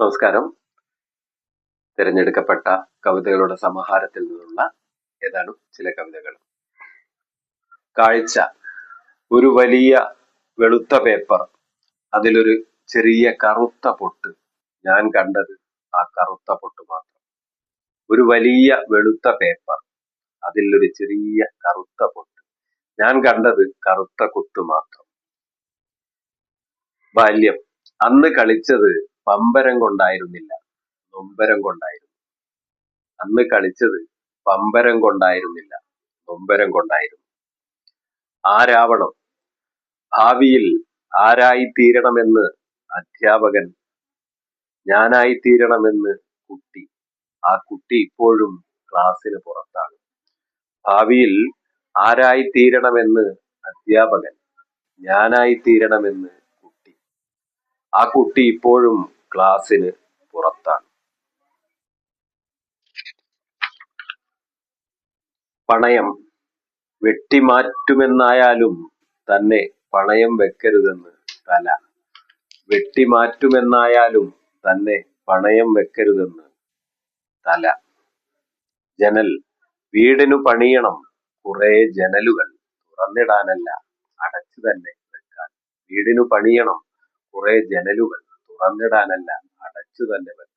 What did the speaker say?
നമസ്കാരം. തിരഞ്ഞെടുക്കപ്പെട്ട കവിതകളുടെ സമാഹാരത്തിൽ നിന്നുള്ള ഏതാനും ചില കവിതകൾ. കാഴ്ച: ഒരു വലിയ വെളുത്ത പേപ്പർ, അതിലൊരു ചെറിയ കറുത്ത പൊട്ട്. ഞാൻ കണ്ടത് ആ കറുത്ത പൊട്ട് മാത്രം. ഒരു വലിയ വെളുത്ത പേപ്പർ, അതിലൊരു ചെറിയ കറുത്ത പൊട്ട്. ഞാൻ കണ്ടത് കറുത്ത കുത്ത് മാത്രം. ബാല്യം: അന്ന് കളിച്ചത് പമ്പരം കൊണ്ടായിരുന്നില്ല, നൊമ്പരം കൊണ്ടായിരുന്നു. അന്ന് കളിച്ചത് പമ്പരം കൊണ്ടായിരുന്നില്ല, നൊമ്പരം കൊണ്ടായിരുന്നു. ആരാവണം: ഭാവിയിൽ ആരായിത്തീരണമെന്ന് അധ്യാപകൻ, ഞാനായിത്തീരണമെന്ന് കുട്ടി. ആ കുട്ടി ഇപ്പോഴും ക്ലാസ്സിന് പുറത്താണ്. ഭാവിയിൽ ആരായിത്തീരണമെന്ന് അധ്യാപകൻ, ഞാനായിത്തീരണമെന്ന് കുട്ടി. ആ കുട്ടി ഇപ്പോഴും ക്ലാസ്സിന് പുറത്താണ്. പണയം: വെട്ടിമാറ്റുമെന്നായാലും തന്നെ പണയം വെക്കരുതെന്ന് തല. വെട്ടിമാറ്റുമെന്നായാലും തന്നെ പണയം വെക്കരുതെന്ന് തല. ജനൽ: വീടിനു പണിയണം കുറെ ജനലുകൾ, തുറന്നിടാനല്ല അടച്ചു തന്നെ വെക്കാൻ. വീടിനു പണിയണം കുറെ ജനലുകൾ, തുറന്നിടാനല്ല അടച്ചു തന്നെ വെക്കാൻ.